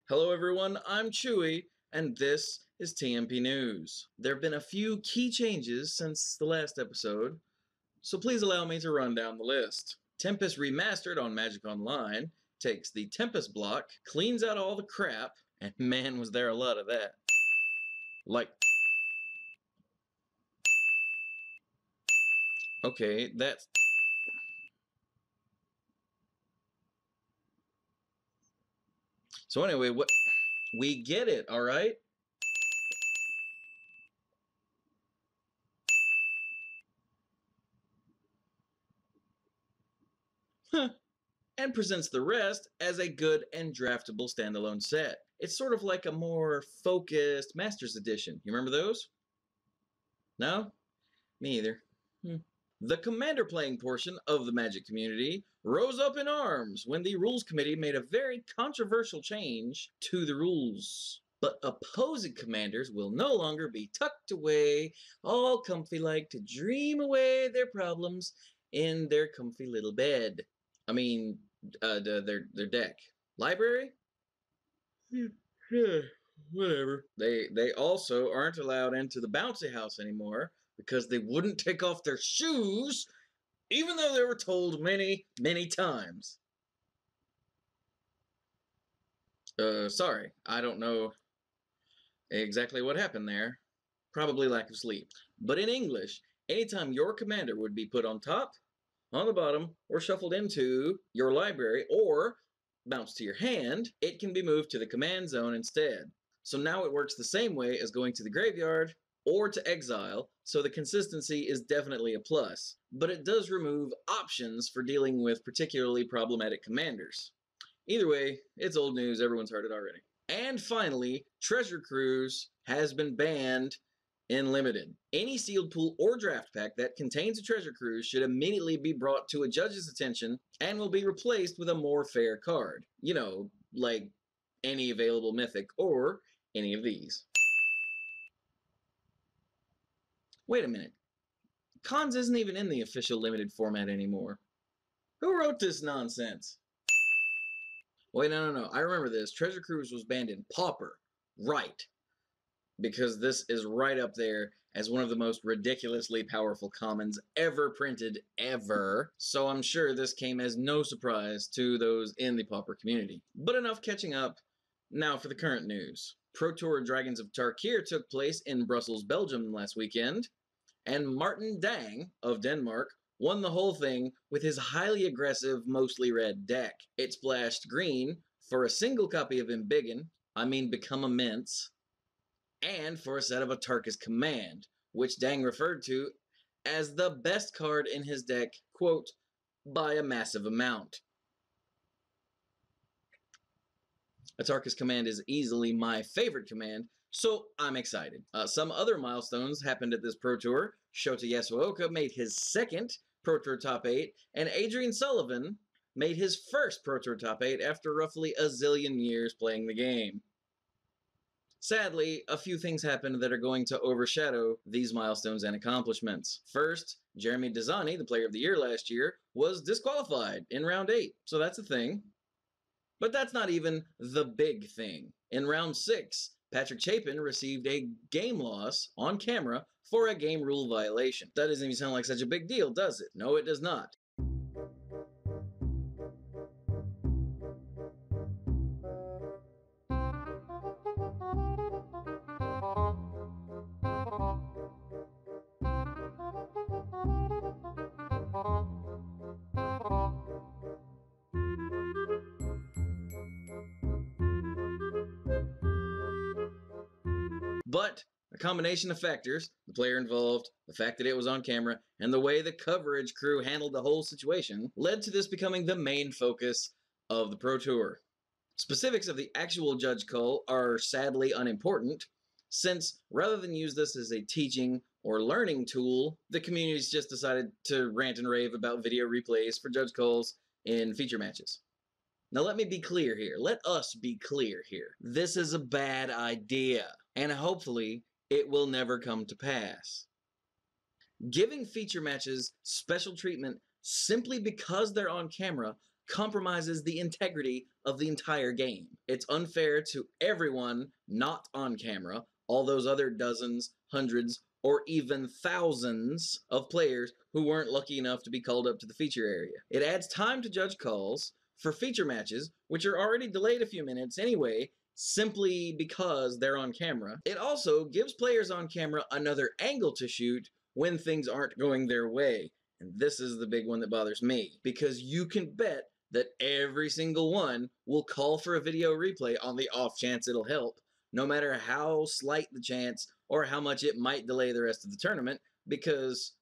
Hello everyone, I'm Chewy, and this is TMP News. There have been a few key changes since the last episode, so please allow me to run down the list. Tempest Remastered on Magic Online takes the Tempest block, cleans out all the crap, and man was there a lot of that. Okay, that's... So anyway, what... We get it, alright? And presents the rest as a good and draftable standalone set. It's sort of like a more focused Masters Edition. You remember those? No? Me either. The Commander playing portion of the Magic community rose up in arms when the Rules Committee made a very controversial change to the rules. But opposing commanders will no longer be tucked away, all comfy-like, to dream away their problems in their comfy little bed. I mean, their deck. Library? Whatever. They also aren't allowed into the bouncy house anymore because they wouldn't take off their shoes, even though they were told many, many times. Sorry, I don't know exactly what happened there. Probably lack of sleep. But in English, anytime your commander would be put on top, on the bottom, or shuffled into your library, or bounced to your hand, it can be moved to the command zone instead. So now it works the same way as going to the graveyard or to exile, so the consistency is definitely a plus. But it does remove options for dealing with particularly problematic commanders. Either way, it's old news, everyone's heard it already. And finally, Treasure Cruise has been banned in Limited. Any sealed pool or draft pack that contains a Treasure Cruise should immediately be brought to a judge's attention and will be replaced with a more fair card. You know, like any available mythic or any of these. Wait a minute. Cons isn't even in the official Limited format anymore. Who wrote this nonsense? Wait, no. I remember this. Treasure Cruise was banned in Pauper. Right. Because this is right up there as one of the most ridiculously powerful commons ever printed, ever. So I'm sure this came as no surprise to those in the Pauper community. But enough catching up. Now for the current news. Pro Tour Dragons of Tarkir took place in Brussels, Belgium last weekend, and Martin Dang of Denmark won the whole thing with his highly aggressive, mostly red deck. It splashed green for a single copy of Embiggen, Become Immense, and for a set of a Tarkis Command, which Dang referred to as the best card in his deck, quote, by a massive amount. A Tarkis Command is easily my favorite command, so I'm excited. Some other milestones happened at this Pro Tour. Shota Yasuoka made his second Pro Tour Top 8, and Adrian Sullivan made his first Pro Tour Top 8 after roughly a zillion years playing the game. Sadly, a few things happened that are going to overshadow these milestones and accomplishments. First, Jeremy Dezani, the Player of the Year last year, was disqualified in Round 8, so that's a thing. But that's not even the big thing. In Round 6, Patrick Chapin received a game loss on camera for a game rule violation. That doesn't even sound like such a big deal, does it? No, it does not. But a combination of factors, the player involved, the fact that it was on camera, and the way the coverage crew handled the whole situation, led to this becoming the main focus of the Pro Tour. Specifics of the actual judge call are sadly unimportant, since rather than use this as a teaching or learning tool, the community's just decided to rant and rave about video replays for judge calls in feature matches. Now let me be clear here. Let us be clear here. This is a bad idea, and hopefully it will never come to pass. Giving feature matches special treatment simply because they're on camera compromises the integrity of the entire game. It's unfair to everyone not on camera, all those other dozens, hundreds, or even thousands of players who weren't lucky enough to be called up to the feature area. It adds time to judge calls for feature matches, which are already delayed a few minutes anyway, simply because they're on camera. It also gives players on camera another angle to shoot when things aren't going their way. And this is the big one that bothers me, because you can bet that every single one will call for a video replay on the off chance it'll help, no matter how slight the chance or how much it might delay the rest of the tournament, because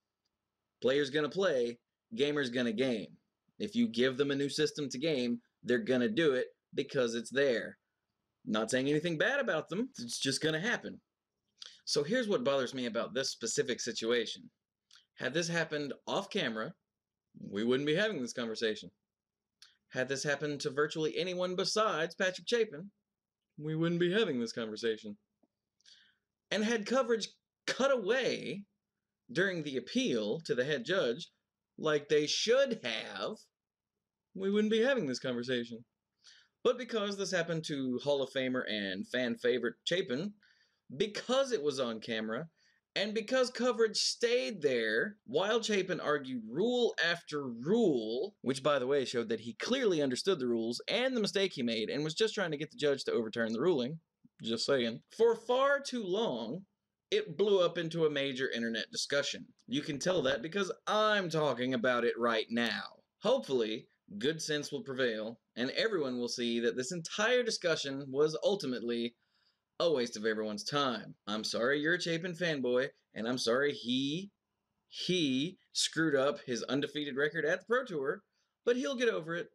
players gonna play, gamers gonna game. If you give them a new system to game, they're gonna do it because it's there. Not saying anything bad about them, it's just gonna happen. So here's what bothers me about this specific situation. Had this happened off camera, we wouldn't be having this conversation. Had this happened to virtually anyone besides Patrick Chapin, we wouldn't be having this conversation. And had coverage cut away during the appeal to the head judge, like they should have, we wouldn't be having this conversation. But because this happened to Hall of Famer and fan favorite Chapin, because it was on camera, and because coverage stayed there while Chapin argued rule after rule, which by the way showed that he clearly understood the rules and the mistake he made and was just trying to get the judge to overturn the ruling, just saying, for far too long, it blew up into a major internet discussion. You can tell that because I'm talking about it right now. Hopefully, good sense will prevail, and everyone will see that this entire discussion was ultimately a waste of everyone's time. I'm sorry you're a Chapin fanboy, and I'm sorry he screwed up his undefeated record at the Pro Tour, but he'll get over it,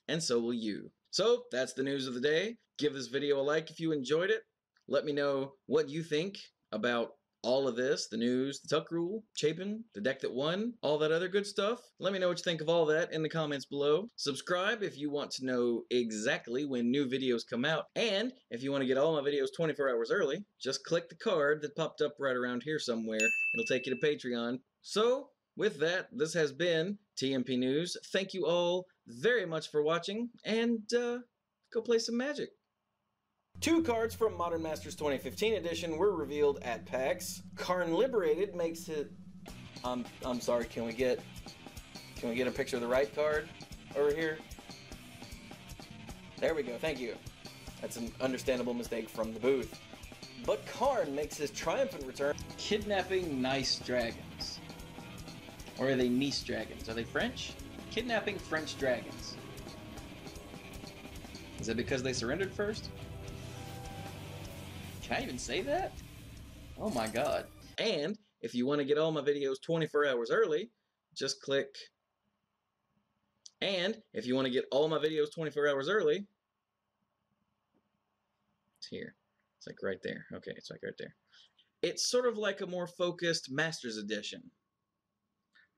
and so will you. So, that's the news of the day. Give this video a like if you enjoyed it. Let me know what you think about all of this, the news, the Tuck Rule, Chapin, the deck that won, all that other good stuff. Let me know what you think of all that in the comments below. Subscribe if you want to know exactly when new videos come out. And if you want to get all my videos 24 hours early, just click the card that popped up right around here somewhere. It'll take you to Patreon. So, with that, this has been TMP News. Thank you all very much for watching, and go play some Magic. 2 cards from Modern Masters 2015 edition were revealed at PAX. Karn Liberated makes it... I'm sorry, can we get a picture of the right card over here? There we go, thank you. That's an understandable mistake from the booth. But Karn makes his triumphant return. Kidnapping nice dragons. Or are they Nice dragons? Are they French? Kidnapping French dragons. Is it because they surrendered first? Can I even say that? Oh my god. And if you want to get all my videos 24 hours early, just click. And if you want to get all my videos 24 hours early, it's here. It's like right there. Okay, it's like right there. It's sort of like a more focused Masters edition.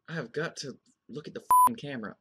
I have got to look at the camera.